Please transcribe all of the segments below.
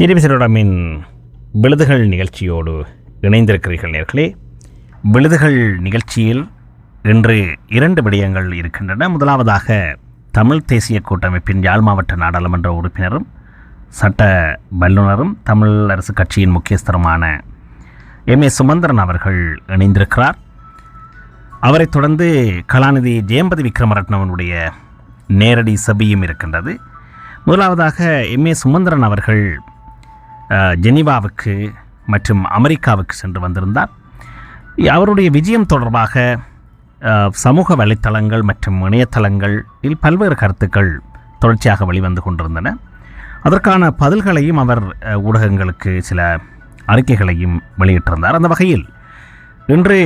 இருவிசரோடமின் விழுதுகள் நிகழ்ச்சியோடு இணைந்திருக்கிறீர்கள் நேர்களே. விழுதுகள் நிகழ்ச்சியில் இன்று 2 விடயங்கள் இருக்கின்றன. முதலாவதாக தமிழ் தேசிய கூட்டமைப்பின் யாழ் மாவட்ட நாடாளுமன்ற உறுப்பினரும் சட்ட வல்லுநரும் தமிழ் அரசு கட்சியின் முக்கியஸ்தருமான M.A. சுமந்திரன் அவர்கள் இணைந்திருக்கிறார். அவரைத் தொடர்ந்து கலாநிதி ஜெயம்பதி விக்ரமரட்னவனுடைய நேரடி சபியும் இருக்கின்றது. முதலாவதாக M.A. சுமந்திரன் அவர்கள் ஜெனீவாவுக்கு மற்றும் அமெரிக்காவுக்கு சென்று வந்திருந்தார். அவருடைய விஜயம் தொடர்பாக சமூக வலைத்தளங்கள் மற்றும் இணையதளங்களில் பல்வேறு கருத்துக்கள் தொடர்ச்சியாக வெளிவந்து கொண்டிருந்தன. அதற்கான பதில்களையும் அவர் ஊடகங்களுக்கு சில அறிக்கைகளையும் வெளியிட்டிருந்தார். அந்த வகையில் இன்று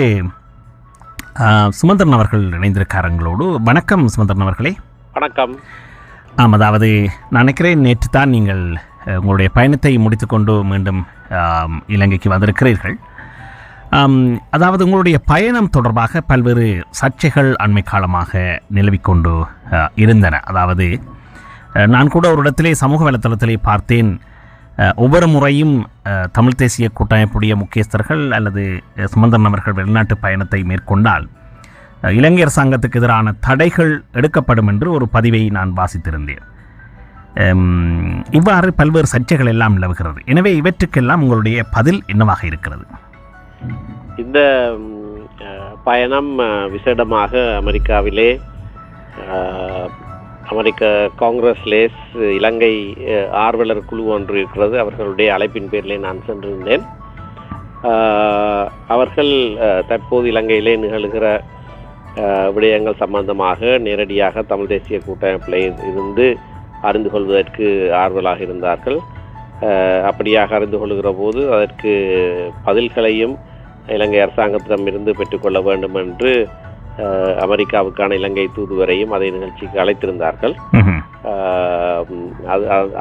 சுமந்திரன் அவர்கள் இணைந்திருக்காரங்களோடு. வணக்கம் சுமந்திரன் அவர்களே. வணக்கம். அதாவது நான் நினைக்கிறேன் நேற்று தான் நீங்கள் உங்களுடைய பயணத்தை முடித்துக்கொண்டு மீண்டும் இலங்கைக்கு வந்திருக்கிறீர்கள். அதாவது உங்களுடைய பயணம் தொடர்பாக பல்வேறு சர்ச்சைகள் அண்மை காலமாக நிலவிக்கொண்டு இருந்தன. அதாவது நான் கூட ஒரு இடத்திலே சமூக வலைத்தளத்திலே பார்த்தேன், ஒவ்வொரு முறையும் தமிழ் தேசிய கூட்டமைப்புடைய முக்கியஸ்தர்கள் அல்லது சுமந்திரன் அவர்கள் வெளிநாட்டு பயணத்தை மேற்கொண்டால் இலங்கை அரசாங்கத்துக்கு எதிரான தடைகள் எடுக்கப்படும் என்று ஒரு பதிவை நான் வாசித்திருந்தேன். இவ்வாறு பல்வேறு சர்ச்சைகள் எல்லாம் நிலவுகிறது. எனவே இவற்றுக்கெல்லாம் உங்களுடைய பதில் என்னவாக இருக்கிறது? இந்த பயணம் விசேடமாக அமெரிக்காவிலே அமெரிக்க காங்கிரஸ்லேஸ் இலங்கை ஆர்வலர் குழு ஒன்று இருக்கிறது. அவர்களுடைய அழைப்பின் பேரிலே நான் சென்றிருந்தேன். அவர்கள் தற்போது இலங்கையிலே நிகழ்கிற விடயங்கள் சம்பந்தமாக நேரடியாக தமிழ் தேசிய கூட்டமைப்பில் இருந்து அறிந்து கொள்வதற்கு ஆர்வலாக இருந்தார்கள். அப்படியாக அறிந்து கொள்கிற போது அதற்கு பதில்களையும் இலங்கை அரசாங்கத்திடமிருந்து பெற்றுக்கொள்ள வேண்டும் என்று அமெரிக்காவுக்கான இலங்கை தூதுவரையும் அதே நிகழ்ச்சிக்கு அழைத்திருந்தார்கள்.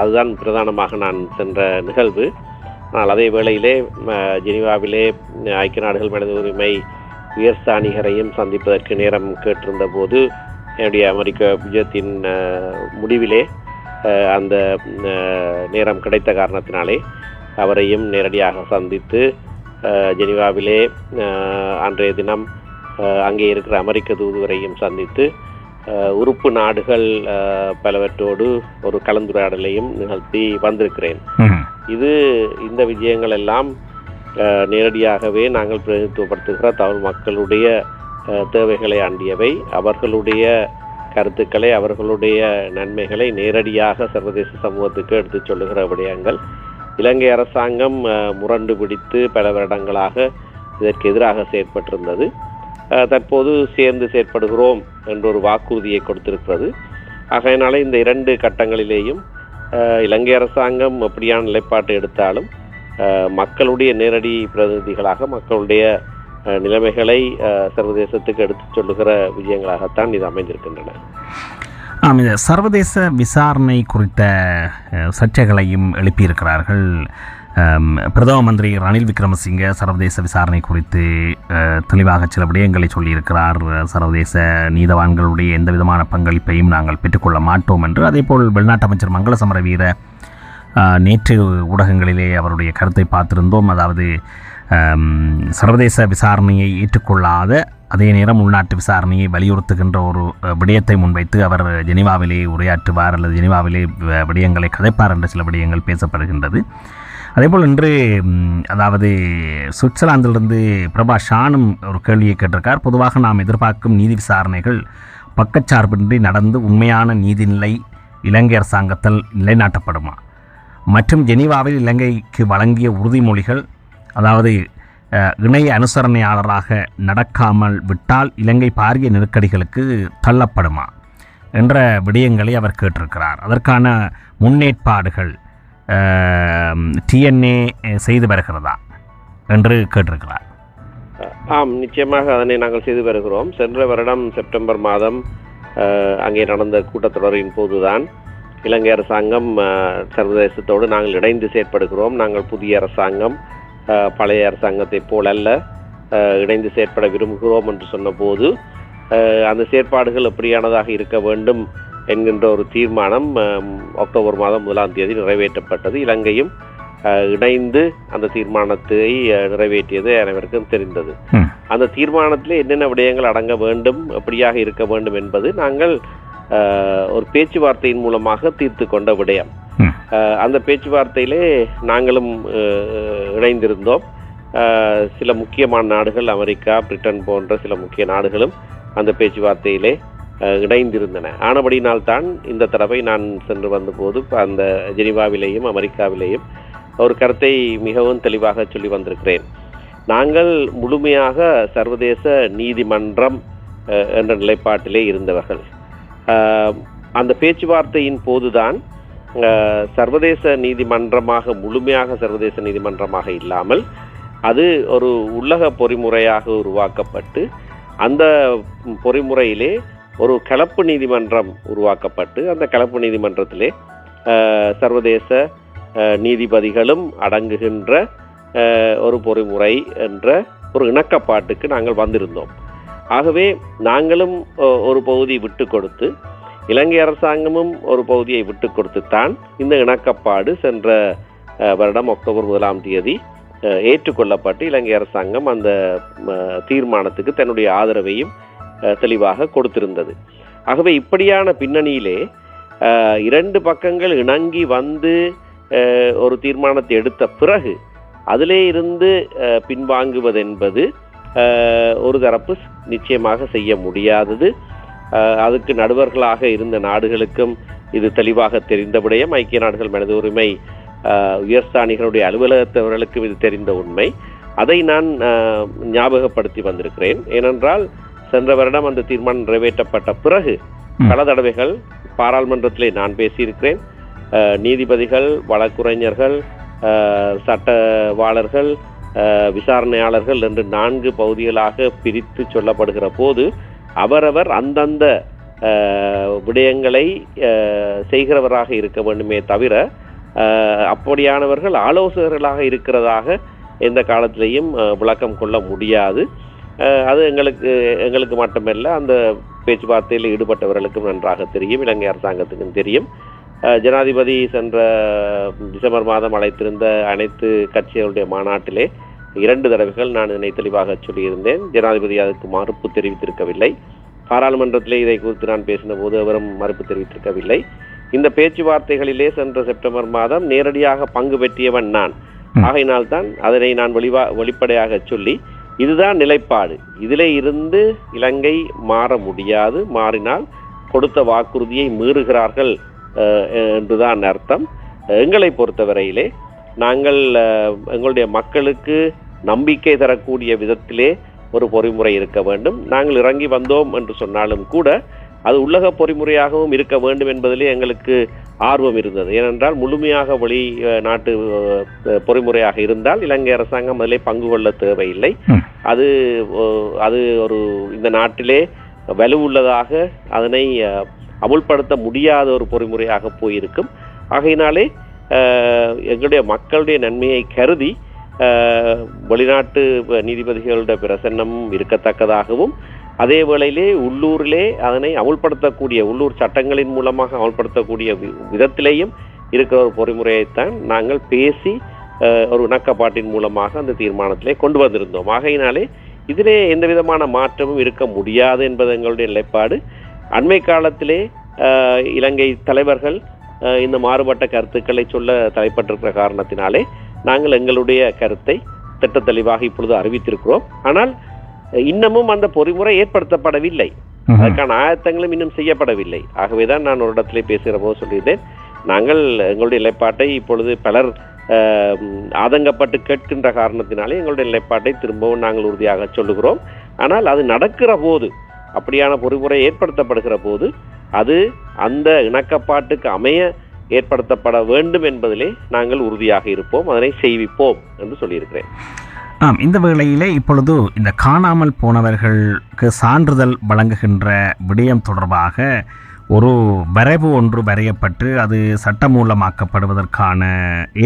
அதுதான் பிரதானமாக நான் சென்ற நிகழ்வு. ஆனால் அதே வேளையிலே ஜெனீவாவிலே ஐக்கிய நாடுகள் மனித உரிமை உயர்ஸ்தானிகரையும் சந்திப்பதற்கு நேரம் கேட்டிருந்த போது என்னுடைய அமெரிக்க விஜயத்தின் முடிவிலே அந்த நேரம் கிடைத்த காரணத்தினாலே அவரையும் நேரடியாக சந்தித்து ஜெனீவாவிலே அன்றைய தினம் அங்கே இருக்கிற அமெரிக்க தூதுவரையும் சந்தித்து உறுப்பு நாடுகள் பலவற்றோடு ஒரு கலந்துரையாடலையும் நிகழ்த்தி வந்திருக்கிறேன். இந்த விஜயங்கள் எல்லாம் நேரடியாகவே நாங்கள் பிரதிநிதித்துவப்படுத்துகிற தமிழ் மக்களுடைய தேவைகளை அண்டியவை. அவர்களுடைய கருத்துக்களை, அவர்களுடைய நன்மைகளை நேரடியாக சர்வதேச சமூகத்துக்கு எடுத்துச் சொல்லுகிற விடயங்கள். இலங்கை அரசாங்கம் முரண்டு பிடித்து பல வருடங்களாக இதற்கு எதிராக செயற்பட்டிருந்தது. தற்போது சேர்ந்து செயற்படுகிறோம் என்ற ஒரு வாக்குறுதியை கொடுத்திருக்கிறது. ஆகையினால இந்த 2 கட்டங்களிலேயும் இலங்கை அரசாங்கம் எப்படியான நிலைப்பாட்டை எடுத்தாலும் மக்களுடைய நேரடி பிரதிநிதிகளாக மக்களுடைய நிலைமைகளை சர்வதேசத்துக்கு எடுத்துச் சொல்லுகிற விஜயங்களாகத்தான் இது அமைந்திருக்கின்றன. இந்த சர்வதேச விசாரணை குறித்த சர்ச்சைகளையும் எழுப்பியிருக்கிறார்கள். பிரதம மந்திரி ரணில் விக்ரமசிங்கே சர்வதேச விசாரணை குறித்து தெளிவாக சில விடயங்களை சொல்லியிருக்கிறார். சர்வதேச நீதவான்களுடைய எந்த விதமான பங்களிப்பையும் நாங்கள் பெற்றுக்கொள்ள மாட்டோம் என்று. அதேபோல் வெளிநாட்டு அமைச்சர் மங்கள சமரவீர நேற்று ஊடகங்களிலே அவருடைய கருத்தை பார்த்திருந்தோம். அதாவது சர்வதேச விசாரணையை ஏற்றுக்கொள்ளாத அதே நேரம் உள்நாட்டு விசாரணையை வலியுறுத்துகின்ற ஒரு விடயத்தை முன்வைத்து அவர் ஜெனீவாவிலே உரையாற்றுவார் அல்லது ஜெனீவாவிலே விடயங்களை கதைப்பார் என்ற சில விடயங்கள் பேசப்படுகின்றது. அதேபோல் இன்று அதாவது சுவிட்சர்லாந்திலிருந்து பிரபா ஷானும் ஒரு கேள்வியை கேட்டிருக்கார். பொதுவாக நாம் எதிர்பார்க்கும் நீதி விசாரணைகள் பக்கச்சார்பின்றி நடந்து உண்மையான நீதிநிலை இலங்கை அரசாங்கத்தால் நிலைநாட்டப்படுமா? மற்றும் ஜெனீவாவில் இலங்கைக்கு வழங்கிய உறுதிமொழிகள் அதாவது இணைய அனுசரணையாளராக நடக்காமல் விட்டால் இலங்கை பாரிய நெருக்கடிகளுக்கு தள்ளப்படுமா என்ற விடயங்களை அவர் கேட்டிருக்கிறார். அதற்கான முன்னேற்பாடுகள் TNA செய்து வருகிறதா என்று கேட்டிருக்கிறார். நிச்சயமாக அதனை நாங்கள் செய்து வருகிறோம். சென்ற வருடம் செப்டம்பர் மாதம் அங்கே நடந்த கூட்டத்தொடரின் போதுதான் இலங்கை அரசாங்கம் சர்வதேசத்தோடு நாங்கள் இணைந்து செயற்படுகிறோம், நாங்கள் புதிய அரசாங்கம் பழைய அரசாங்கத்தை போலல்ல இணைந்து செயற்பட விரும்புகிறோம் என்று சொன்னபோது அந்த செயற்பாடுகள் எப்படியானதாக இருக்க வேண்டும் என்கின்ற ஒரு தீர்மானம் அக்டோபர் மாதம் 1ஆம் தேதி நிறைவேற்றப்பட்டது. இலங்கையும் இணைந்து அந்த தீர்மானத்தை நிறைவேற்றியது அனைவருக்கும் தெரிந்தது. அந்த தீர்மானத்தில் என்னென்ன விடயங்கள் அடங்க வேண்டும், எப்படியாக இருக்க வேண்டும் என்பது நாங்கள் ஒரு பேச்சுவார்த்தையின் மூலமாக தீர்த்து கொண்ட விடயம். அந்த பேச்சுவார்த்தையிலே நாங்களும் இணைந்திருந்தோம். சில முக்கியமான நாடுகள், அமெரிக்கா, பிரிட்டன் போன்ற சில முக்கிய நாடுகளும் அந்த பேச்சுவார்த்தையிலே இணைந்திருந்தன. ஆனபடினால்தான் இந்த தடவை நான் சென்று வந்தபோது அந்த ஜெனீவாவிலேயும் அமெரிக்காவிலேயும் ஒரு கருத்தை மிகவும் தெளிவாக சொல்லி வந்திருக்கிறேன். நாங்கள் முழுமையாக சர்வதேச நீதிமன்றம் என்ற நிலைப்பாட்டிலே இருந்தவர்கள். அந்த பேச்சுவார்த்தையின் போதுதான் சர்வதேச நீதிமன்றமாக, முழுமையாக சர்வதேச நீதிமன்றமாக இல்லாமல் அது ஒரு உள்ளக பொறிமுறையாக உருவாக்கப்பட்டு, அந்த பொறிமுறையிலே ஒரு கலப்பு நீதிமன்றம் உருவாக்கப்பட்டு, அந்த கலப்பு நீதிமன்றத்திலே சர்வதேச நீதிபதிகளும் அடங்குகின்ற ஒரு பொறிமுறை என்ற ஒரு இணக்கப்பாட்டுக்கு நாங்கள் வந்திருந்தோம். ஆகவே நாங்களும் ஒரு பகுதி விட்டு கொடுத்து, இலங்கை அரசாங்கமும் ஒரு பகுதியை விட்டு கொடுத்துத்தான் இந்த இணக்கப்பாடு சென்ற வருடம் அக்டோபர் 1ஆம் தேதி ஏற்றுக்கொள்ளப்பட்டு இலங்கை அரசாங்கம் அந்த தீர்மானத்துக்கு தன்னுடைய ஆதரவையும் தெளிவாக கொடுத்திருந்தது. ஆகவே இப்படியான பின்னணியிலே இரண்டு பக்கங்கள் இணங்கி வந்து ஒரு தீர்மானத்தை எடுத்த பிறகு அதிலே இருந்து பின்வாங்குவதென்பது ஒரு தரப்பு நிச்சயமாக செய்ய முடியாதது. அதுக்கு நடுவர்களாக இருந்த நாடுகளுக்கும் இது தெளிவாக தெரிந்த விடயம். ஐக்கிய நாடுகள் மனித உரிமை உயர்ஸ்தானிகளுடைய அலுவலகத்தவர்களுக்கும் இது தெரிந்த உண்மை. அதை நான் ஞாபகப்படுத்தி வந்திருக்கிறேன். ஏனென்றால் சென்ற வருடம் அந்த தீர்மானம் நிறைவேற்றப்பட்ட பிறகு பல தடவைகள் பாராளுமன்றத்திலே நான் பேசியிருக்கிறேன். நீதிபதிகள், வழக்குரைஞர்கள், சட்டவாளர்கள், விசாரணையாளர்கள் என்று 4 பகுதிகளாக பிரித்து சொல்லப்படுகிற போது அவரவர் அந்தந்த விடயங்களை செய்கிறவராக இருக்க வேண்டுமே தவிர அப்படியானவர்கள் ஆலோசகர்களாக இருக்கிறதாக எந்த காலத்திலையும் விளக்கம் கொள்ள முடியாது. அது எங்களுக்கு மட்டுமல்ல, அந்த பேச்சுவார்த்தையில் ஈடுபட்டவர்களுக்கும் நன்றாக தெரியும், இலங்கை அரசாங்கத்துக்கும் தெரியும். ஜனாதிபதி சென்ற டிசம்பர் மாதம் அழைத்திருந்த அனைத்து கட்சிகளுடைய மாநாட்டிலே 2 தடவைகள் நான் இதனை தெளிவாக சொல்லியிருந்தேன். ஜனாதிபதி அதுக்கு மறுப்பு தெரிவித்திருக்கவில்லை. பாராளுமன்றத்திலே இதை குறித்து நான் பேசின போது அவரும் மறுப்பு தெரிவித்திருக்கவில்லை. இந்த பேச்சுவார்த்தைகளிலே சென்ற செப்டம்பர் மாதம் நேரடியாக பங்கு பெற்றியவன் நான். ஆகையினால்தான் அதனை நான் வெளிப்படையாக சொல்லி, இதுதான் நிலைப்பாடு, இதிலே இருந்து இலங்கை மாற முடியாது, மாறினால் கொடுத்த வாக்குறுதியை மீறுகிறார்கள் என்றுதான் அர்த்தம். எங்களை பொறுத்தவரையிலே நாங்கள் எங்களுடைய மக்களுக்கு நம்பிக்கை தரக்கூடிய விதத்திலே ஒரு பொறிமுறை இருக்க வேண்டும். நாங்கள் இறங்கி வந்தோம் என்று சொன்னாலும் கூட அது உள்ளக பொறிமுறையாகவும் இருக்க வேண்டும் என்பதிலே எங்களுக்கு ஆர்வம் இருந்தது. ஏனென்றால் முழுமையாக நாட்டு பொறிமுறையாக இருந்தால் இலங்கை அரசாங்கம் அதிலே பங்கு கொள்ள தேவையில்லை. அது ஒரு இந்த நாட்டிலே வலுவுள்ளதாக அதனை அமுல்படுத்த முடியாத ஒரு பொறிமுறையாக போயிருக்கும். ஆகையினாலே எங்களுடைய மக்களுடைய நன்மையை கருதி வெளிநாட்டு நீதிபதிகளுடைய பிரசன்னமும் இருக்கத்தக்கதாகவும், அதே வேளையிலே உள்ளூரிலே அதனை அமுல்படுத்தக்கூடிய, உள்ளூர் சட்டங்களின் மூலமாக அமுல்படுத்தக்கூடிய விதத்திலேயும் இருக்கிற ஒரு பொறிமுறையைத்தான் நாங்கள் பேசி ஒரு இணக்கப்பாட்டின் மூலமாக அந்த தீர்மானத்திலே கொண்டு வந்திருந்தோம். ஆகையினாலே இதிலே எந்த விதமான மாற்றமும் இருக்க முடியாது என்பது எங்களுடைய நிலைப்பாடு. அண்மை காலத்திலே இலங்கை தலைவர்கள் இந்த மாறுபட்ட கருத்துக்களை சொல்ல தலைப்பட்டிருக்கிற காரணத்தினாலே நாங்கள் எங்களுடைய கருத்தை திட்ட தெளிவாக இப்பொழுது அறிவித்திருக்கிறோம். ஆனால் இன்னமும் அந்த பொறிமுறை ஏற்படுத்தப்படவில்லை, அதற்கான ஆயத்தங்களும் இன்னும் செய்யப்படவில்லை. ஆகவேதான் நான் ஒரு இடத்திலே பேசுகிற போது சொல்லியிருந்தேன், நாங்கள் எங்களுடைய நிலைப்பாட்டை இப்பொழுது பலர் ஆதங்கப்பட்டு கேட்கின்ற காரணத்தினாலே எங்களுடைய நிலைப்பாட்டை திரும்பவும் நாங்கள் உறுதியாக சொல்லுகிறோம். ஆனால் அது நடக்கிற போது, அப்படியான பொறிமுறை ஏற்படுத்தப்படுகிற போது அது அந்த இணக்கப்பாட்டுக்கு அமைய ஏற்படுத்தப்பட வேண்டும் என்பதிலே நாங்கள் உறுதியாக இருப்போம், அதனை செய்விப்போம் என்று சொல்லியிருக்கிறேன். இந்த வேளையிலே இப்பொழுது இந்த காணாமல் போனவர்களுக்கு சான்றிதழ் வழங்குகின்ற விடயம் தொடர்பாக ஒரு வரைவு ஒன்று வரையப்பட்டு அது சட்டமூலமாக்கப்படுவதற்கான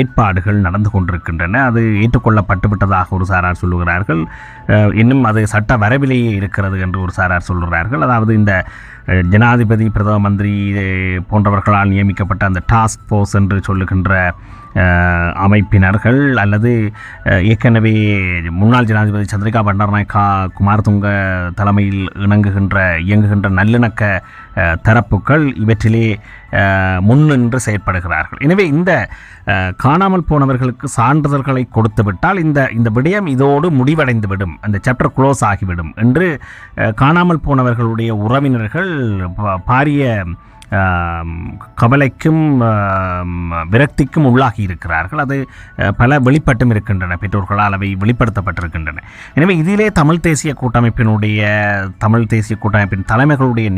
ஏற்பாடுகள் நடந்து கொண்டிருக்கின்றன. அது ஏற்றுக்கொள்ளப்பட்டு விட்டதாக ஒரு சாரார் சொல்லுகிறார்கள். இன்னும் அது சட்ட வரைவிலேயே இருக்கிறது என்று ஒரு சாரார் சொல்கிறார்கள். அதாவது இந்த ஜனாதிபதி பிரதம மந்திரி போன்றவர்களால் நியமிக்கப்பட்ட அந்த டாஸ்க் ஃபோர்ஸ் என்று சொல்லுகின்ற அமைப்பினர்கள் அல்லது ஏற்கனவே முன்னாள் ஜனாதிபதி சந்திரிகா பண்டாரநாயக்கா குமாரதுங்க தலைமையில் இயங்குகின்ற நல்லிணக்க தரப்புகள் இவற்றிலே முன்னின்று செயற்படுகிறார்கள். எனவே இந்த காணாமல் போனவர்களுக்கு சான்றிதழ்களை கொடுத்துவிட்டால் இந்த விடயம் இதோடு முடிவடைந்துவிடும், அந்த சாப்டர் க்ளோஸ் ஆகிவிடும் என்று காணாமல் போனவர்களுடைய உறவினர்கள் பாரிய கவலைக்கும் விரக்திக்கும் உள்ளாகி இருக்கிறார்கள். அது பல வெளிப்பட்டும் இருக்கின்றன, பெற்றோர்களால் அவை வெளிப்படுத்தப்பட்டிருக்கின்றன. எனவே இதிலே தமிழ் தேசிய கூட்டமைப்பின் தலைமைகளுடைய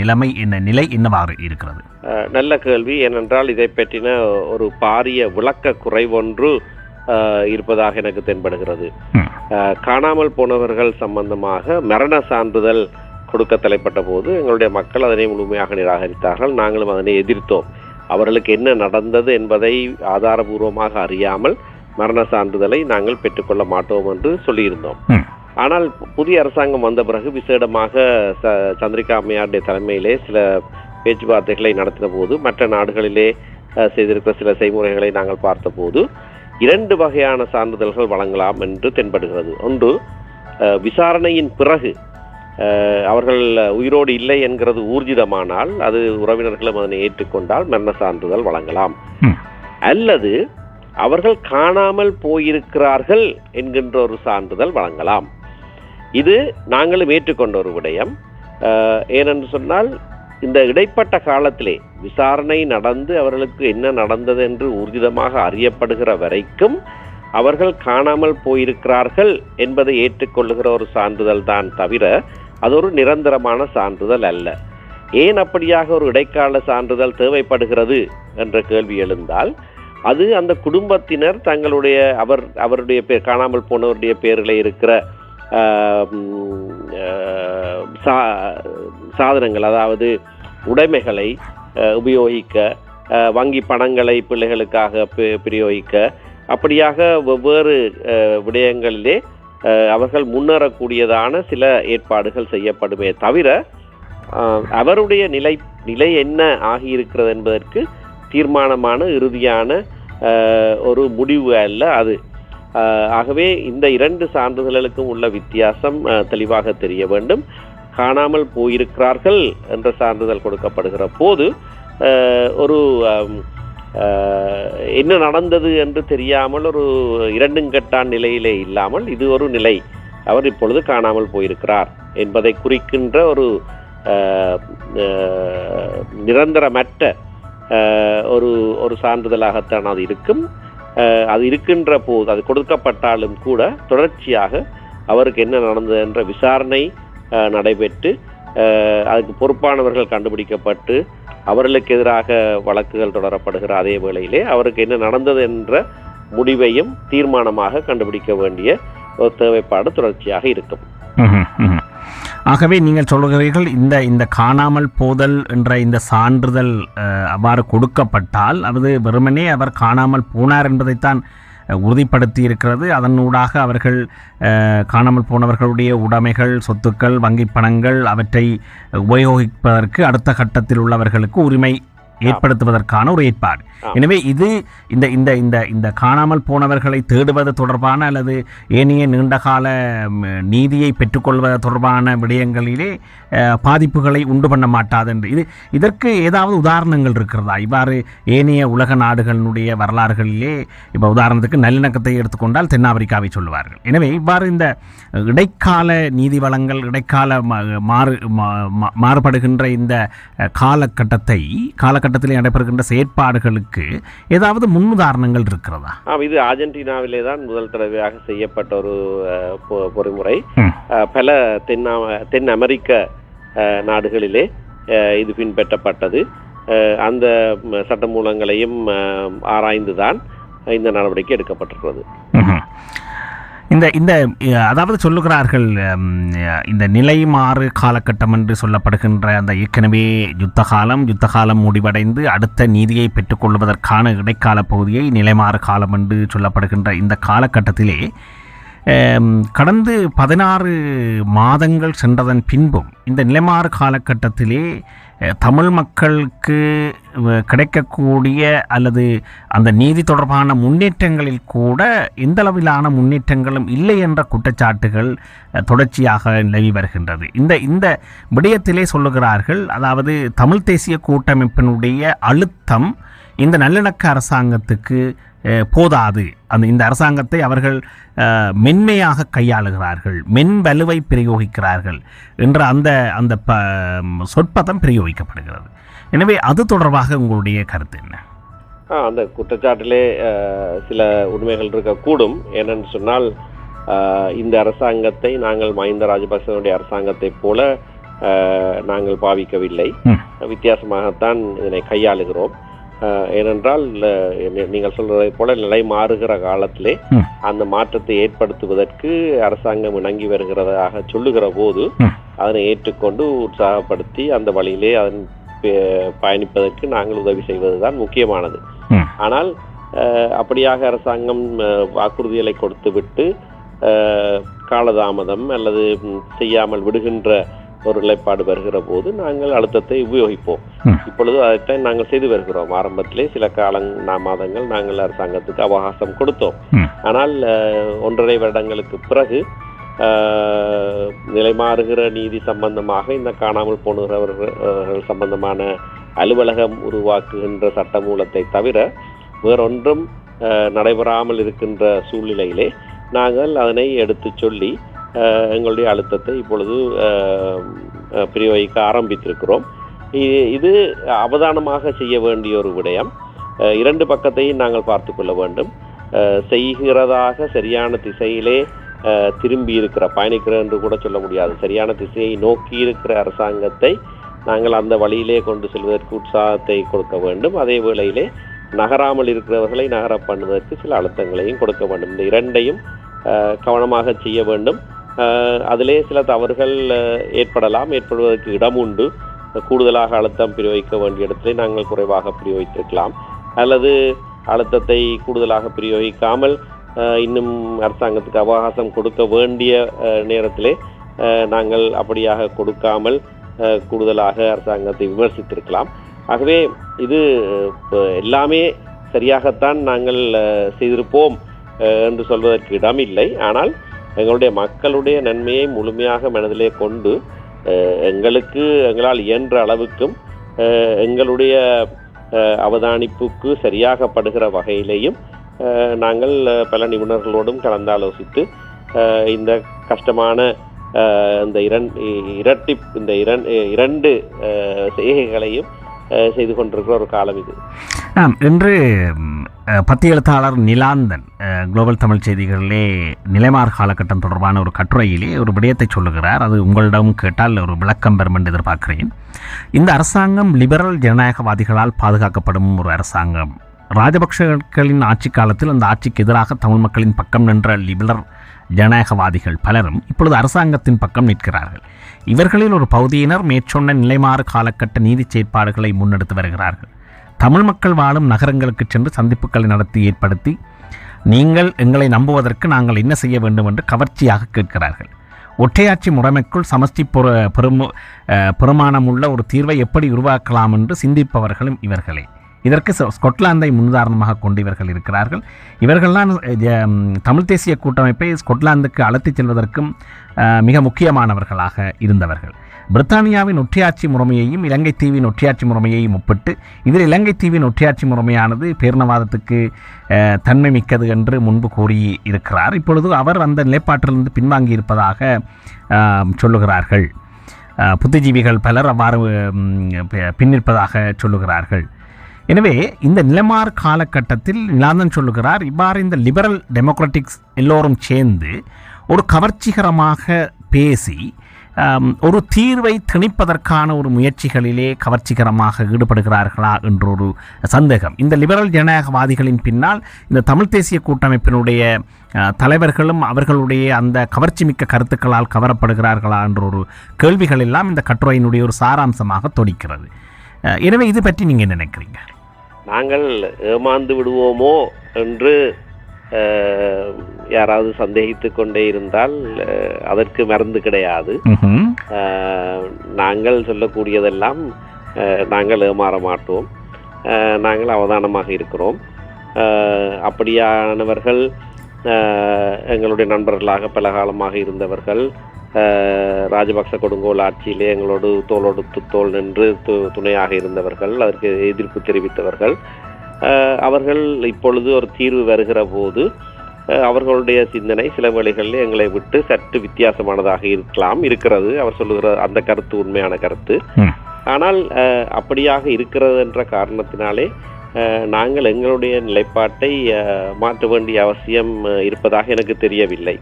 நிலை என்னவாறு இருக்கிறது? நல்ல கேள்வி. ஏனென்றால் இதை பற்றின ஒரு பாரிய விளக்க குறைவொன்று இருப்பதாக எனக்கு தென்படுகிறது. காணாமல் போனவர்கள் சம்பந்தமாக மரண சான்றிதழ் கொடுக்க தலைப்பட்ட போது எங்களுடைய மக்கள் அதனை முழுமையாக நிராகரித்தார்கள். நாங்களும் அதனை எதிர்த்தோம். அவர்களுக்கு என்ன நடந்தது என்பதை ஆதாரபூர்வமாக அறியாமல் மரண சான்றிதழை நாங்கள் பெற்றுக்கொள்ள மாட்டோம் என்று சொல்லியிருந்தோம். ஆனால் புதிய அரசாங்கம் வந்த பிறகு விசேடமாக சந்திரிகா அம்மையாருடைய தலைமையிலே சில பேச்சுவார்த்தைகளை நடத்தின போது மற்ற நாடுகளிலே செய்திருக்கிற சில செய்முறைகளை நாங்கள் பார்த்தபோது 2 வகையான சான்றிதழ்கள் வழங்கலாம் என்று தென்படுகிறது. ஒன்று, விசாரணையின் பிறகு அவர்கள் உயிரோடு இல்லை என்கிறது ஊர்ஜிதமானால் அது உறவினர்களும் அதனை ஏற்றுக்கொண்டால் மரண சான்றிதழ் வழங்கலாம். அல்லது அவர்கள் காணாமல் போயிருக்கிறார்கள் என்கின்ற ஒரு சான்றிதழ் வழங்கலாம். இது நாங்களும் ஏற்றுக்கொண்ட ஒரு விடயம். ஏனென்று சொன்னால் இந்த இடைப்பட்ட காலத்திலே விசாரணை நடந்து அவர்களுக்கு என்ன நடந்தது என்று ஊர்ஜிதமாக அறியப்படுகிற வரைக்கும் அவர்கள் காணாமல் போயிருக்கிறார்கள் என்பதை ஏற்றுக்கொள்ளுகிற ஒரு சான்றிதழ் தான் தவிர அது ஒரு நிரந்தரமான சான்றிதழ் அல்ல. ஏன் அப்படியாக ஒரு இடைக்கால சான்றிதழ் தேவைப்படுகிறது என்ற கேள்வி எழுந்தால் அது அந்த குடும்பத்தினர் தங்களுடைய அவருடைய காணாமல் போனவருடைய பேரில் இருக்கிற சாதனங்கள், அதாவது உடைமைகளை உபயோகிக்க, வங்கி பணங்களை பிள்ளைகளுக்காக பிரயோகிக்க, அப்படியாக வெவ்வேறு விடயங்களிலே அவர்கள் முன்னேறக்கூடியதான சில ஏற்பாடுகள் செய்யப்படுமே தவிர அவருடைய நிலை என்ன ஆகியிருக்கிறது என்பதற்கு தீர்மானமான இறுதியான ஒரு முடிவு அல்ல அது. ஆகவே இந்த 2 சான்றிதழ்களுக்கும் உள்ள வித்தியாசம் தெளிவாக தெரிய வேண்டும். காணாமல் போயிருக்கிறார்கள் என்ற சான்றிதழ் கொடுக்கப்படுகிற போது ஒரு என்ன நடந்தது என்று தெரியாமல் ஒரு 2 கட்டான் நிலையிலே இல்லாமல் இது ஒரு நிலை, அவர் இப்பொழுது காணாமல் போயிருக்கிறார் என்பதை குறிக்கின்ற ஒரு நிரந்தரமற்ற ஒரு சான்றிதழாகத்தான் அது இருக்கும். அது இருக்கின்ற போது அது கொடுக்கப்பட்டாலும் கூட தொடர்ச்சியாக அவருக்கு என்ன நடந்தது என்ற விசாரணை நடைபெற்று அதுக்கு பொறுப்பானவர்கள் கண்டுபிடிக்கப்பட்டு அவர்களுக்கு எதிராக வழக்குகள் தொடரப்படுகிற அதே வேளையிலே அவருக்கு என்ன நடந்தது என்ற முடிவையும் தீர்மானமாக கண்டுபிடிக்க வேண்டிய ஒரு தேவைப்பாடு தொடர்ச்சியாக இருக்கும். ஆகவே நீங்கள் சொல்கிறீர்கள் இந்த காணாமல் போதல் என்ற இந்த சான்றிதழ் அவ்வாறு கொடுக்கப்பட்டால் அது வெறுமனே அவர் காணாமல் போனார் என்பதைத்தான் உறுதிப்படுத்தி இருக்கிறது. அதனூடாக அவர்கள் காணாமல் போனவர்களுடைய உடைமைகள், சொத்துக்கள், வங்கி பணங்கள் அவற்றை உபயோகிப்பதற்கு அடுத்த கட்டத்தில் உள்ளவர்களுக்கு உரிமை ஏற்படுத்துவதற்கான ஒரு ஏற்பாடு. எனவே இது இந்த இந்த இந்த இந்த காணாமல் போனவர்களை தேடுவது தொடர்பான அல்லது ஏனைய நீண்டகால நீதியை பெற்றுக்கொள்வது தொடர்பான விடயங்களிலே பாதிப்புகளை உண்டு பண்ண மாட்டாது என்று இதற்கு ஏதாவது உதாரணங்கள் இருக்கிறதா? இவ்வாறு ஏனைய உலக நாடுகளினுடைய வரலாறுகளிலே இப்போ உதாரணத்துக்கு நல்லிணக்கத்தை எடுத்துக்கொண்டால் தென்னாப்பிரிக்காவை சொல்லுவார்கள். எனவே இவ்வாறு இந்த இடைக்கால நீதி வளங்கள், இடைக்கால மாறுபடுகின்ற இந்த காலகட்டத்தில் நடைபெறுகின்ற செயற்பாடுகளுக்கு ஏதாவது முன்னுதாரணங்கள் இருக்கிறதா? இது அர்ஜென்டினாவிலே தான் முதல் தடவையாக செய்யப்பட்ட ஒரு பொறிமுறை. பல தென் அமெரிக்க நாடுகளிலே இது பின்பற்றப்பட்டது. அந்த சட்டமூலங்களையும் ஆராய்ந்துதான் இந்த நடவடிக்கை எடுக்கப்பட்டிருக்கிறது. இந்த அதாவது சொல்லுகிறார்கள், இந்த நிலை மாறு காலகட்டம் என்று சொல்லப்படுகின்ற அந்த ஏற்கனவே யுத்த காலம் முடிவடைந்து அடுத்த நீதியை பெற்றுக்கொள்வதற்கான இடைக்கால பகுதியை நிலைமாறு காலம் என்று சொல்லப்படுகின்ற இந்த காலகட்டத்திலே கடந்து 16 மாதங்கள் சென்றதன் பின்பும் இந்த நிலைமாறு காலகட்டத்திலே தமிழ் மக்களுக்கு கிடைக்கக்கூடிய அல்லது அந்த நீதி தொடர்பான முன்னேற்றங்களில் கூட எந்தளவிலான முன்னேற்றங்களும் இல்லை என்ற குற்றச்சாட்டுகள் தொடர்ச்சியாக நிலவி வருகின்றது. இந்த விடயத்திலே சொல்லுகிறார்கள், அதாவது தமிழ் தேசிய கூட்டமைப்பினுடைய அழுத்தம் இந்த நல்லிணக்க அரசாங்கத்துக்கு போதாது, இந்த அரசாங்கத்தை அவர்கள் மென்மையாக கையாளுகிறார்கள், மென் வலுவை பிரயோகிக்கிறார்கள் என்ற அந்த சொற்பதம் பிரயோகிக்கப்படுகிறது. எனவே அது தொடர்பாக உங்களுடைய கருத்து என்ன? அந்த குற்றச்சாட்டிலே சில உண்மைகள் இருக்கக்கூடும். ஏனென்று சொன்னால் இந்த அரசாங்கத்தை நாங்கள் மஹிந்த ராஜபக்சனுடைய அரசாங்கத்தை போல நாங்கள் பாவிக்கவில்லை, வித்தியாசமாகத்தான் இதனை கையாளுகிறோம். ஏனென்றால் நீங்கள் சொல்றதை போல நிலை மாறுகிற காலத்திலே அந்த மாற்றத்தை ஏற்படுத்துவதற்கு அரசாங்கம் இணங்கி வருகிறதாக சொல்லுகிற போது அதனை ஏற்றுக்கொண்டு உற்சாகப்படுத்தி அந்த வழியிலே அதன் பயணிப்பதற்கு நாங்கள் உதவி செய்வதுதான் முக்கியமானது. ஆனால் அப்படியாக அரசாங்கம் வாக்குறுதிகளை கொடுத்துவிட்டு காலதாமதம் அல்லது செய்யாமல் விடுகின்ற ஒரு நிலைப்பாடு வருகிற போது நாங்கள் அழுத்தத்தை உபயோகிப்போம். இப்பொழுது அதைத்தான் நாங்கள் செய்து வருகிறோம். ஆரம்பத்திலே சில மாதங்கள் நாங்கள் அரசாங்கத்துக்கு அவகாசம் கொடுத்தோம். ஆனால் 1.5 வருடங்களுக்கு பிறகு நிலைமாறுகிற நீதி சம்பந்தமாக இந்த காணாமல் போனவர்கள் சம்பந்தமான அலுவலகம் உருவாக்குகின்ற சட்டமூலத்தை தவிர வேறொன்றும் நடைபெறாமல் இருக்கின்ற சூழ்நிலையிலே நாங்கள் அதனை எடுத்து சொல்லி எங்களுடைய அழுத்தத்தை இப்பொழுது பிரயோகிக்க ஆரம்பித்திருக்கிறோம். இது அவதானமாக செய்ய வேண்டிய ஒரு விடயம். 2 பக்கத்தையும் நாங்கள் பார்த்து கொள்ள வேண்டும். செய்கிறதாக சரியான திசையிலே திரும்பி இருக்கிற, பயணிக்கிற என்று கூட சொல்ல முடியாது, சரியான திசையை நோக்கி இருக்கிற அரசாங்கத்தை நாங்கள் அந்த வழியிலே கொண்டு செல்வதற்கு உற்சாகத்தை கொடுக்க வேண்டும். அதே வேளையிலே நகராமல் இருக்கிறவர்களை நகர பண்ணுவதற்கு சில அழுத்தங்களையும் கொடுக்க வேண்டும். இந்த 2ஐயும் கவனமாக செய்ய வேண்டும். அதிலே சில தவறுகள் ஏற்படுவதற்கு இடம் உண்டு. கூடுதலாக அழுத்தம் பிரயோகிக்க வேண்டிய இடத்திலே நாங்கள் குறைவாக பிரயோகித்திருக்கலாம், அல்லது அழுத்தத்தை கூடுதலாக பிரயோகிக்காமல் இன்னும் அரசாங்கத்துக்கு அவகாசம் கொடுக்க வேண்டிய நேரத்திலே நாங்கள் அப்படியாக கொடுக்காமல் கூடுதலாக அரசாங்கத்தை விமர்சித்திருக்கலாம். ஆகவே இது எல்லாமே சரியாகத்தான் நாங்கள் செய்திருப்போம் என்று சொல்வதற்கு இடமில்லை. ஆனால் எங்களுடைய மக்களுடைய நன்மையை முழுமையாக மனதிலே கொண்டு எங்களால் இயன்ற அளவுக்கும் எங்களுடைய அவதானிப்புக்கு சரியாகப்படுகிற வகையிலேயும் நாங்கள் பல நிபுணர்களோடும் கலந்தாலோசித்து இந்த கஷ்டமான இந்த இரண்டு செய்கைகளையும் செய்து கொண்டிருக்கிற ஒரு காலம் இது. இன்று பத்தியெழுத்தாளர் நிலாந்தன் குளோபல் தமிழ் செய்திகளிலே நிலைமாறு காலகட்டம் தொடர்பான ஒரு கட்டுரையிலே ஒரு விடயத்தை சொல்லுகிறார். அது உங்களிடம் கேட்டால் ஒரு விளக்கம் பெறும் என்று எதிர்பார்க்கிறேன். இந்த அரசாங்கம் லிபரல் ஜனநாயகவாதிகளால் பாதுகாக்கப்படும் ஒரு அரசாங்கம். ராஜபக்சகளின் ஆட்சி காலத்தில் அந்த ஆட்சிக்கு எதிராக தமிழ் மக்களின் பக்கம் நின்ற லிபரல் ஜனநாயகவாதிகள் பலரும் இப்பொழுது அரசாங்கத்தின் பக்கம் நிற்கிறார்கள். இவர்களில் ஒரு பகுதியினர் மேற்சொன்ன நிலைமாறு காலகட்ட நீதி செயற்பாடுகளை முன்னெடுத்து வருகிறார்கள். தமிழ் மக்கள் வாழும் நகரங்களுக்கு சென்று சந்திப்புகளை நடத்தி ஏற்படுத்தி நீங்கள் எங்களை நம்புவதற்கு நாங்கள் என்ன செய்ய வேண்டும் என்று கவர்ச்சியாக கேட்கிறார்கள். ஒற்றையாட்சி முறைமைக்குள் சமஷ்டி பெருமானமுள்ள ஒரு தீர்வை எப்படி உருவாக்கலாம் என்று சிந்திப்பவர்களும் இவர்களே. இதற்கு ஸ்கொட்லாந்தை முன்னுதாரணமாக கொண்டு இவர்கள் இருக்கிறார்கள். இவர்கள்தான் தமிழ் தேசிய கூட்டமைப்பை ஸ்கொட்லாந்துக்கு அழைத்துச் செல்வதற்கும் மிக முக்கியமானவர்களாக இருந்தவர்கள். பிரித்தானியாவின் ஒற்றையாட்சி முறைமையையும் இலங்கை தீவின் ஒற்றையாட்சி முறைமையையும் ஒப்பிட்டு இதில் இலங்கை தீவின் ஒற்றையாட்சி முறைமையானது பேரினவாதத்துக்கு தன்மை மிக்கது என்று முன்பு கூறி இருக்கிறார். இப்பொழுது அவர் அந்த நிலைப்பாட்டிலிருந்து பின்வாங்கி இருப்பதாக சொல்லுகிறார்கள். புத்திஜீவிகள் பலர் அவ்வாறு பின்னிற்பதாக சொல்லுகிறார்கள். எனவே இந்த நிலைமாறு காலகட்டத்தில் நிலாந்தன் சொல்லுகிறார், இவ்வாறு இந்த லிபரல் டெமோக்ராட்டிக்ஸ் எல்லோரும் சேர்ந்து ஒரு கவர்ச்சிகரமாக பேசி ஒரு தீர்வை திணிப்பதற்கான ஒரு முயற்சிகளிலே கவர்ச்சிகரமாக ஈடுபடுகிறார்களா என்றொரு சந்தேகம். இந்த லிபரல் ஜனநாயகவாதிகளின் பின்னால் இந்த தமிழ் தேசிய கூட்டமைப்பினுடைய தலைவர்களும் அவர்களுடைய அந்த கவர்ச்சி மிக்க கருத்துக்களால் கவரப்படுகிறார்களா என்ற ஒரு கேள்விகள் எல்லாம் இந்த கட்டுரையினுடைய ஒரு சாராம்சமாக தொடிக்கிறது. எனவே இது பற்றி நீங்கள் நினைக்கிறீங்க? நாங்கள் ஏமாந்து விடுவோமோ என்று யாராவது சந்தேகித்து கொண்டே இருந்தால் அதற்கு மருந்து கிடையாது. நாங்கள் சொல்லக்கூடியதெல்லாம் நாங்கள் ஏமாற மாட்டோம். நாங்கள் அவதானமாக இருக்கிறோம். அப்படியானவர்கள் எங்களுடைய நண்பர்களாக பல காலமாக இருந்தவர்கள், ராஜபக்ச கொடுங்கோல் ஆட்சியிலே எங்களோடு தோளோடு தோள் நின்று துணையாக இருந்தவர்கள், அதற்கு எதிர்ப்பு தெரிவித்தவர்கள், அவர்கள் இப்பொழுது ஒரு தீர்வு வருகிற போது அவர்களுடைய சிந்தனை சில வேளைகளில் எங்களை விட்டு சற்று வித்தியாசமானதாக இருக்கிறது. அவர் சொல்லுகிற அந்த கருத்து உண்மையான கருத்து. ஆனால் அப்படியாக இருக்கிறது என்ற காரணத்தினாலே நாங்கள் எங்களுடைய நிலைப்பாட்டை மாற்ற வேண்டிய அவசியம் இருப்பதாக எனக்கு தெரியவில்லை.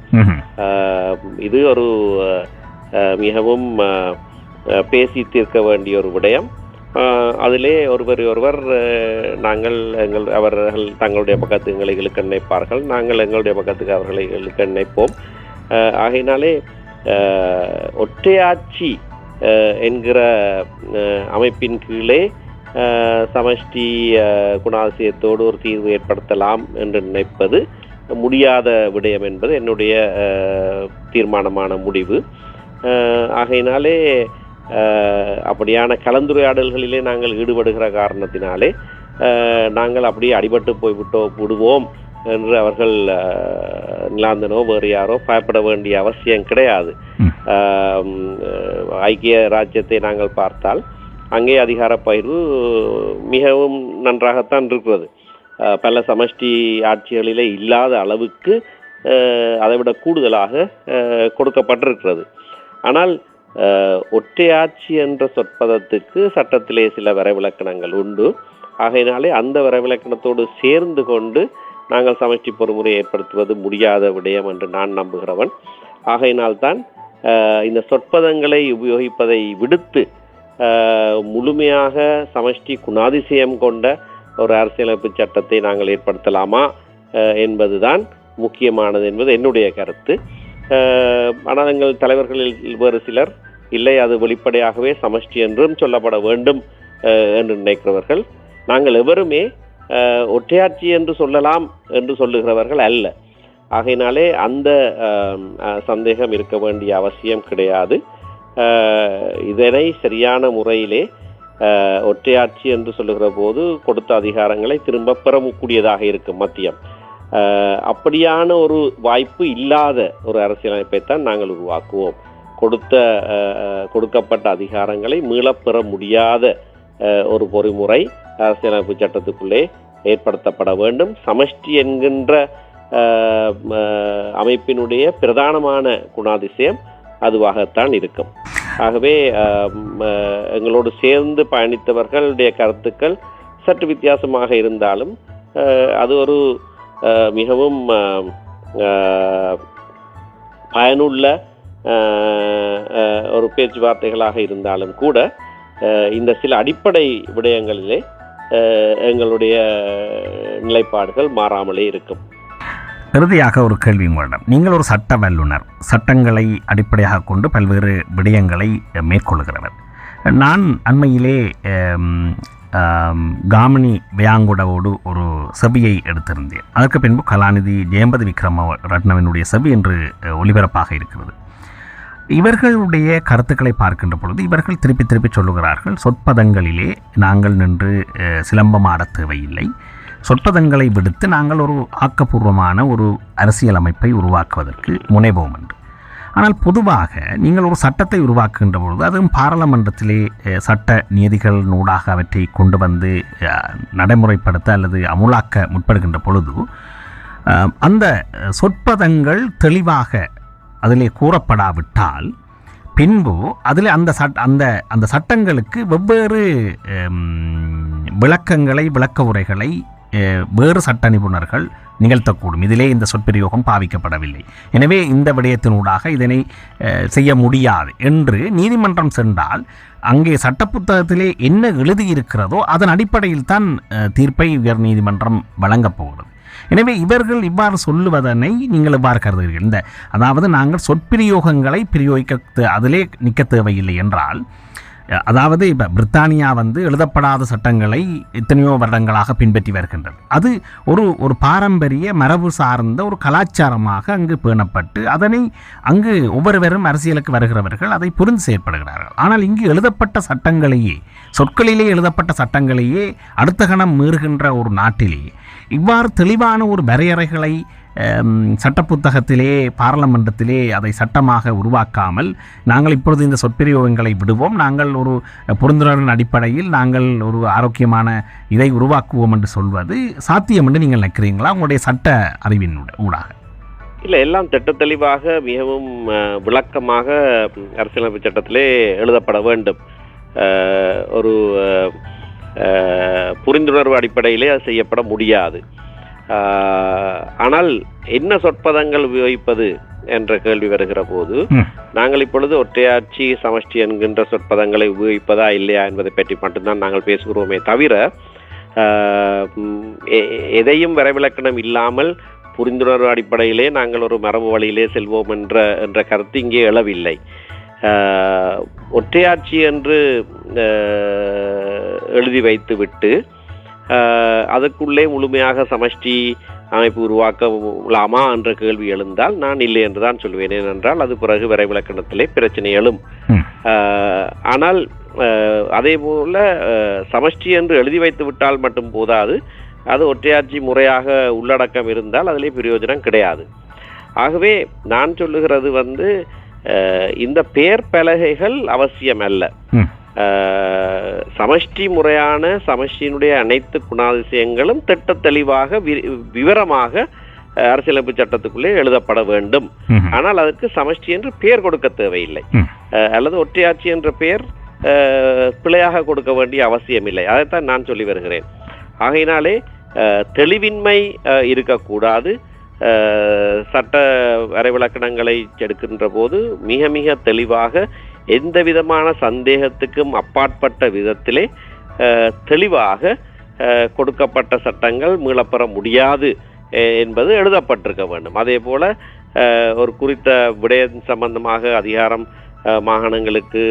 இது ஒரு மிகவும் பேசி தீர்க்க வேண்டிய ஒரு விடயம். அதிலே ஒருவர் அவர்கள் தங்களுடைய பக்கத்து எங்களை இழுக்க நினைப்பார்கள், நாங்கள் எங்களுடைய பக்கத்துக்கு அவர்களை இழுக்க நினைப்போம். ஆகையினாலே ஒற்றையாட்சி என்கிற அமைப்பின் கீழே சமஷ்டி குணாதிசயத்தோடு ஒரு தீர்வு ஏற்படுத்தலாம் என்று நினைப்பது முடியாத விடயம் என்பது என்னுடைய தீர்மானமான முடிவு. ஆகையினாலே அப்படியான கலந்துரையாடல்களிலே நாங்கள் ஈடுபடுகிற காரணத்தினாலே நாங்கள் அப்படியே அடிபட்டு விடுவோம் என்று அவர்கள் நிலாந்தனோ வேறு யாரோ பயப்பட வேண்டிய அவசியம் கிடையாது. ஐக்கிய ராஜ்யத்தை நாங்கள் பார்த்தால் அங்கே அதிகார பகிர்வு மிகவும் நன்றாகத்தான் இருக்கிறது. பல சமஷ்டி ஆட்சிகளிலே இல்லாத அளவுக்கு அதைவிட கூடுதலாக கொடுக்கப்பட்டிருக்கிறது. ஆனால் ஒற்றையாட்சி என்ற சொற்பதத்துக்கு சட்டத்திலே சில வரைவிலக்கணங்கள் உண்டு. ஆகையினாலே அந்த வரைவிலக்கணத்தோடு சேர்ந்து கொண்டு நாங்கள் சமஷ்டி பொறுமுறை ஏற்படுத்துவது முடியாத விடயம் என்று நான் நம்புகிறவன். ஆகையினால்தான் இந்த சொற்பதங்களை உபயோகிப்பதை விடுத்து முழுமையாக சமஷ்டி குணாதிசயம் கொண்ட ஒரு அரசியலமைப்பு சட்டத்தை நாங்கள் ஏற்படுத்தலாமா என்பதுதான் முக்கியமானது என்பது என்னுடைய கருத்து. ஆனால் எங்கள் தலைவர்களில் வேறு சிலர் இல்லை, அது வெளிப்படையாகவே சமஷ்டி என்றும் சொல்லப்பட வேண்டும் என்று நினைக்கிறவர்கள். நாங்கள் எவருமே ஒற்றையாட்சி என்று சொல்லலாம் என்று சொல்லுகிறவர்கள் அல்ல. ஆகையினாலே அந்த சந்தேகம் இருக்க வேண்டிய அவசியம் கிடையாது. இதனை சரியான முறையிலே ஒற்றையாட்சி என்று சொல்லுகிற போது கொடுத்த அதிகாரங்களை திரும்ப பெறக்கூடியதாக இருக்கும் மத்தியம். அப்படியான ஒரு வாய்ப்பு இல்லாத ஒரு அரசியலமைப்பைத்தான் நாங்கள் உருவாக்குவோம். கொடுக்கப்பட்ட அதிகாரங்களை மீளப்பெற முடியாத ஒரு பொறிமுறை அரசியலமைப்பு சட்டத்துக்குள்ளே ஏற்படுத்தப்பட வேண்டும். சமஷ்டி என்கின்ற அமைப்பினுடைய பிரதானமான குணாதிசயம் அதுவாகத்தான் இருக்கும். ஆகவே எங்களோடு சேர்ந்து பயணித்தவர்களுடைய கருத்துக்கள் சற்று வித்தியாசமாக இருந்தாலும் அது ஒரு மிகவும் பயனுள்ள ஒரு பேச்சுவார்த்தைகளாக இருந்தாலும் கூட இந்த சில அடிப்படை விடயங்களிலே எங்களுடைய நிலைப்பாடுகள் மாறாமலே இருக்கும். இறுதியாக ஒரு கேள்வி உங்களிடம். நீங்கள் ஒரு சட்ட வல்லுனர், சட்டங்களை அடிப்படையாக கொண்டு பல்வேறு விடயங்களை மேற்கொள்கிறவர். நான் அண்மையிலே காமினி வியாங்குடவோடு ஒரு செவியை எடுத்திருந்தேன். அதற்கு பின்பு கலாநிதி ஜெயம்பதி விக்ரம ரட்னவினுடைய செவி என்று ஒளிபரப்பாக இருக்கிறது. இவர்களுடைய கருத்துக்களை பார்க்கின்ற பொழுது இவர்கள் திருப்பி சொல்லுகிறார்கள், சொற்பதங்களிலே நாங்கள் நின்று சிலம்பமாட தேவையில்லை, சொற்பதங்களை விடுத்து நாங்கள் ஒரு ஆக்கப்பூர்வமான ஒரு அரசியல் அமைப்பை உருவாக்குவதற்கு முனைவோம் என்று. ஆனால் பொதுவாக நீங்கள் ஒரு சட்டத்தை உருவாக்குகின்ற பொழுது அதுவும் பாராளுமன்றத்திலே சட்ட நீதிகள் நூடாக அவற்றை கொண்டு வந்து நடைமுறைப்படுத்த அல்லது அமுலாக்க முற்படுகின்ற பொழுது அந்த சொற்பதங்கள் தெளிவாக அதிலே கூறப்படாவிட்டால் பின்பு அதில் அந்த சட்டங்களுக்கு வெவ்வேறு விளக்க உரைகளை வேறு சட்ட நிபுணர்கள் நிகழ்த்தக்கூடும். இதிலே இந்த சொற்பிரயோகம் பாவிக்கப்படவில்லை, எனவே இந்த விடயத்தினூடாக இதனை செய்ய முடியாது என்று நீதிமன்றம் சென்றால் அங்கே சட்டப்புத்தகத்திலே என்ன எழுதியிருக்கிறதோ அதன் அடிப்படையில் தான் தீர்ப்பை உயர் நீதிமன்றம் வழங்கப் போகிறது. எனவே இவர்கள் இவ்வாறு சொல்லுவதனை நீங்கள் இவ்வாறு கருதுகிறீர்கள். அதாவது நாங்கள் சொற்பிரயோகங்களை பிரயோகிக்க அதிலே நிற்க தேவையில்லை என்றால் அதாவது இப்போ பிரித்தானியா எழுதப்படாத சட்டங்களை எத்தனையோ வருடங்களாக பின்பற்றி வருகின்றது. அது ஒரு பாரம்பரிய மரபு சார்ந்த ஒரு கலாச்சாரமாக அங்கு பேணப்பட்டு அதனை அங்கு ஒவ்வொருவரும் அரசியலுக்கு வருகிறவர்கள் அதை புரிந்து செயற்படுகிறார்கள். ஆனால் இங்கு எழுதப்பட்ட சட்டங்களையே, சொற்களிலே எழுதப்பட்ட சட்டங்களையே அடுத்த கணம் மீறுகின்ற ஒரு நாட்டிலே இவ்வாறு தெளிவான ஒரு வரையறைகளை சட்ட புத்தகத்திலே, பாராளுமன்றத்திலே அதை சட்டமாக உருவாக்காமல் நாங்கள் இப்பொழுது இந்த சொற்பிரயோகங்களை விடுவோம், நாங்கள் ஒரு புரிந்துணர்வின் அடிப்படையில் நாங்கள் ஒரு ஆரோக்கியமான இதை உருவாக்குவோம் என்று சொல்வது சாத்தியம் என்று நீங்கள் நினைக்கிறீங்களா உங்களுடைய சட்ட அறிவின் ஊடாக? இல்லை, எல்லாம் திட்டத்தெளிவாக மிகவும் விளக்கமாக அரசியலமைப்பு சட்டத்திலே எழுதப்பட வேண்டும். ஒரு புரிந்துணர்வு அடிப்படையிலே அது செய்யப்பட முடியாது. ஆனால் என்ன சொற்பதங்கள் உபயோகிப்பது என்ற கேள்வி வருகிற போது நாங்கள் இப்பொழுது ஒற்றையாட்சி சமஷ்டி என்கின்ற சொற்பதங்களை உபயோகிப்பதா இல்லையா என்பதை பற்றி மட்டும்தான் நாங்கள் பேசுகிறோமே தவிர எதையும் வரைவிலக்கணம் இல்லாமல் புரிந்துணர்வு அடிப்படையிலே நாங்கள் ஒரு மரபு வழியிலே செல்வோம் என்ற கருத்து இங்கே எழவில்லை. ஒற்றையாட்சி என்று எழுதி வைத்துவிட்டு அதற்குள்ளே முழுமையாக சமஷ்டி அமைப்பு உருவாக்கலாமா என்ற கேள்வி எழுந்தால் நான் இல்லை என்று தான் சொல்வேன். ஏனென்றால் அது பிறகு வரைவிலக்கணத்திலே பிரச்சனை எழும். ஆனால் அதே போல சமஷ்டி என்று எழுதி வைத்து விட்டால் மட்டும் போதாது, அது ஒற்றையாட்சி முறையாக உள்ளடக்கம் இருந்தால் அதிலே பிரயோஜனம் கிடையாது. ஆகவே நான் சொல்லுகிறது இந்த பெயர் பலகைகள் அவசியம் அல்ல. சமஷ்டி முறையான சமஷ்டியினுடைய அனைத்து குணாதிசயங்களும் திட்ட தெளிவாக விவரமாக அரசியலமைப்பு சட்டத்துக்குள்ளே எழுதப்பட வேண்டும். ஆனால் அதற்கு சமஷ்டி என்று பெயர் கொடுக்க தேவையில்லை, அல்லது ஒற்றையாட்சி என்ற பெயர் பிழையாக கொடுக்க வேண்டிய அவசியம் இல்லை. அதைத்தான் நான் சொல்லி வருகிறேன். ஆகையினாலே தெளிவின்மை இருக்கக்கூடாது. சட்ட வரைவிலக்கணங்களை எடுக்கின்ற போது மிக மிக தெளிவாக எந்த விதமான சந்தேகத்துக்கும் அப்பாற்பட்ட விதத்திலே தெளிவாக கொடுக்கப்பட்ட சட்டங்கள் மீளப்பெற முடியாது என்பது எழுதப்பட்டிருக்க வேண்டும். அதே போல ஒரு குறித்த விடயம் சம்பந்தமாக அதிகாரம் மாகாணங்களுக்கு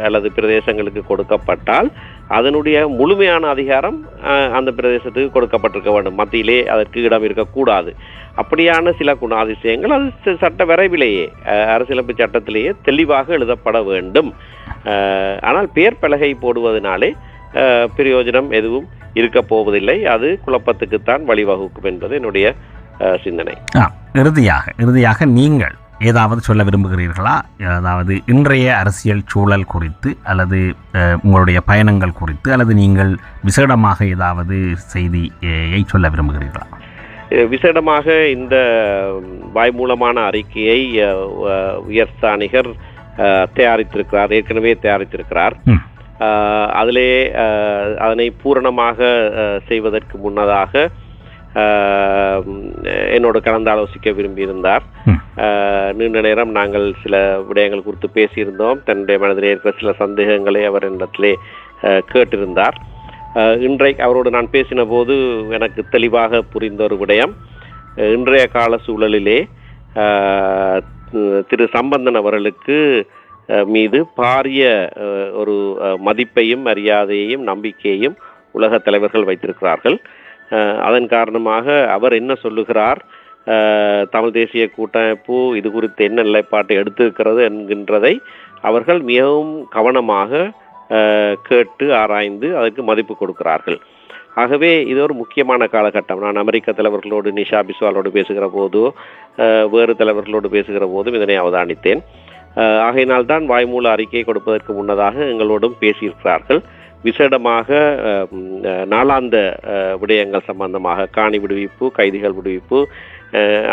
அல்லது பிரதேசங்களுக்கு கொடுக்கப்பட்டால் அதனுடைய முழுமையான அதிகாரம் அந்த பிரதேசத்துக்கு கொடுக்கப்பட்டிருக்க வேண்டும். மத்தியிலே அதற்கு இடம் இருக்கக்கூடாது. அப்படியான சில குணாதிசயங்கள் அது சட்ட வரைவிலேயே அரசியலமைப்பு சட்டத்திலேயே தெளிவாக எழுதப்பட வேண்டும். ஆனால் பெயர் பலகை போடுவதனாலே பிரயோஜனம் எதுவும் இருக்க போவதில்லை. அது குழப்பத்துக்குத்தான் வழிவகுக்கும் என்பது என்னுடைய சிந்தனை. இறுதியாக நீங்கள் ஏதாவது சொல்ல விரும்புகிறீர்களா? அதாவது இன்றைய அரசியல் சூழல் குறித்து அல்லது உங்களுடைய பயணங்கள் குறித்து அல்லது நீங்கள் விசேடமாக ஏதாவது செய்தியை சொல்ல விரும்புகிறீர்களா? விசேடமாக இந்த வாய்மூலமான அறிக்கையை உயர்ஸ்தானிகர் தயாரித்திருக்கிறார், ஏற்கனவே தயாரித்திருக்கிறார். அதிலே அதனை பூரணமாக செய்வதற்கு முன்னதாக என்னோடு கலந்து ஆலோசிக்க விரும்பியிருந்தார். நீண்ட நேரம் நாங்கள் சில விடயங்கள் குறித்து பேசியிருந்தோம். தன்னுடைய மனதிலே இருக்கிற சில சந்தேகங்களை அவர் என்னிடத்திலே கேட்டிருந்தார். இன்றைக்கு அவரோடு நான் பேசின போது எனக்கு தெளிவாக புரிந்த ஒரு விடயம், இன்றைய கால சூழலிலே திரு சம்பந்தன் அவர்களுக்கு மீது பாரிய ஒரு மதிப்பையும் மரியாதையையும் நம்பிக்கையையும் உலக தலைவர்கள் வைத்திருக்கிறார்கள். அதன் காரணமாக அவர் என்ன சொல்லுகிறார், தமிழ் தேசிய கூட்டமைப்பு இது குறித்து என்ன நிலைப்பாட்டை எடுத்திருக்கிறது என்கின்றதை அவர்கள் மிகவும் கவனமாக கேட்டு ஆராய்ந்து அதற்கு மதிப்பு கொடுக்கிறார்கள். ஆகவே இது ஒரு முக்கியமான காலகட்டம். நான் அமெரிக்க தலைவர்களோடு, நிஷா பிஸ்வாலோடு பேசுகிற போதோ வேறு தலைவர்களோடு பேசுகிற போதும் இதனை அவதானித்தேன். ஆகையினால்தான் வாய்மூல அறிக்கை கொடுப்பதற்கு முன்னதாக எங்களோடும் பேசியிருக்கிறார்கள். விசேடமாக நாளாந்த விடயங்கள் சம்பந்தமாக, காணி விடுவிப்பு, கைதிகள் விடுவிப்பு,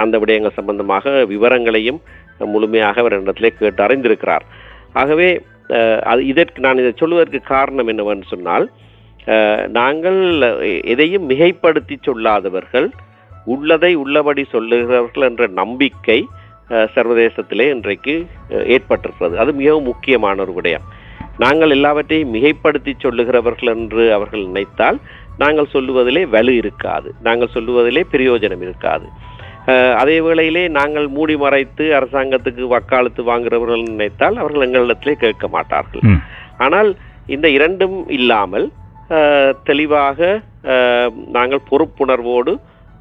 அந்த விடயங்கள் சம்பந்தமாக விவரங்களையும் முழுமையாக அவர் இடத்திலே கேட்டு அறிந்திருக்கிறார். ஆகவே இதற்கு நான் இதை சொல்வதற்கு காரணம் என்னவென்று சொன்னால், நாங்கள் எதையும் மிகைப்படுத்தி சொல்லாதவர்கள், உள்ளதை உள்ளபடி சொல்லுகிறவர்கள் என்ற நம்பிக்கை சர்வதேசத்திலே இன்றைக்கு ஏற்பட்டிருக்கிறது. அது மிகவும் முக்கியமான ஒரு விடயம். நாங்கள் எல்லாவற்றையும் மிகைப்படுத்தி சொல்லுகிறவர்கள் என்று அவர்கள் நினைத்தால் நாங்கள் சொல்லுவதிலே வலு இருக்காது, நாங்கள் சொல்லுவதிலே பிரயோஜனம் இருக்காது. அதே வேளையிலே நாங்கள் மூடி மறைத்து அரசாங்கத்துக்கு வக்காலத்து வாங்குகிறவர்கள் நினைத்தால் அவர்கள் எங்களிடத்திலே கேட்க மாட்டார்கள். ஆனால் இந்த இரண்டும் இல்லாமல் தெளிவாக நாங்கள் பொறுப்புணர்வோடு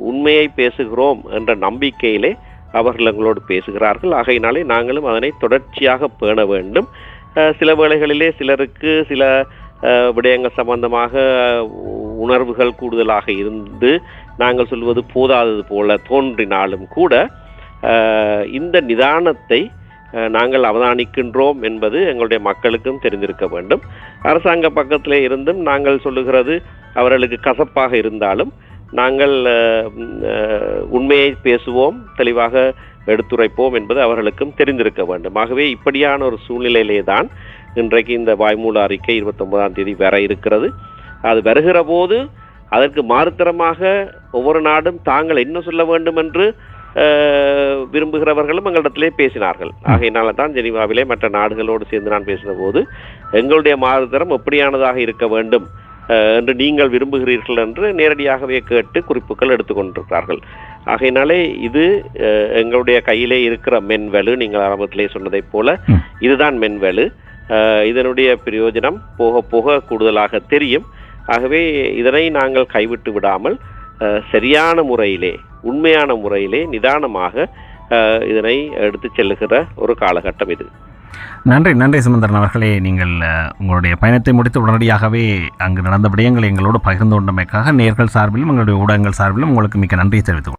உண்மையை பேசுகிறோம் என்ற நம்பிக்கையிலே அவர்கள் எங்களோடு பேசுகிறார்கள். ஆகையினாலே நாங்களும் அதனை தொடர்ச்சியாக பேண வேண்டும். சில வேளைகளிலே சிலருக்கு சில விடயங்கள் சம்பந்தமாக உணர்வுகள் கூடுதலாக இருந்து நாங்கள் சொல்வது போதாதது போல தோன்றினாலும் கூட இந்த நிதானத்தை நாங்கள் அவதானிக்கின்றோம் என்பது எங்களுடைய மக்களுக்கும் தெரிந்திருக்க வேண்டும். அரசாங்க பக்கத்திலே இருந்தும் நாங்கள் சொல்லுகிறது அவர்களுக்கு கசப்பாக இருந்தாலும் நாங்கள் உண்மையை பேசுவோம், தெளிவாக எடுத்துரைப்போம் என்பது அவர்களுக்கும் தெரிந்திருக்க வேண்டும். ஆகவே இப்படியான ஒரு சூழ்நிலையிலே தான் இன்றைக்கு இந்த வாய்மூல அறிக்கை 29ஆம் தேதி வர இருக்கிறது. அது வருகிற போது அதற்கு மாறுத்தரமாக ஒவ்வொரு நாடும் தாங்கள் என்ன சொல்ல வேண்டும் என்று விரும்புகிறவர்களும் எங்களிடத்திலே பேசினார்கள். ஆகையினால தான் ஜெனீவாவிலே மற்ற நாடுகளோடு சேர்ந்து நான் பேசின போது எங்களுடைய மாறுதரம் எப்படியானதாக இருக்க வேண்டும் என்று நீங்கள் விரும்புகிறீர்கள் என்று நேரடியாகவே கேட்டு குறிப்புகள் எடுத்துக்கொண்டிருக்கிறார்கள். ஆகையினாலே இது எங்களுடைய கையிலே இருக்கிற மென்வலு. நீங்கள் ஆரம்பத்திலே சொன்னதைப் போல இதுதான் மென்வலு. இதனுடைய பிரயோஜனம் போக போக கூடுதலாக தெரியும். ஆகவே இதனை நாங்கள் கைவிட்டு விடாமல் சரியான முறையிலே, உண்மையான முறையிலே, நிதானமாக இதனை எடுத்து செல்லுகிற ஒரு காலகட்டம் இது. நன்றி சுமந்திரன் அவர்களே. நீங்கள் உங்களுடைய பயணத்தை முடித்து உடனடியாகவே அங்கு நடந்த விடயங்களை எங்களோடு பகிர்ந்து கொண்டமைக்காக நேர்கள் சார்பிலும் எங்களுடைய ஊடகங்கள் சார்பிலும் உங்களுக்கு மிக்க நன்றி தெரிவித்துக்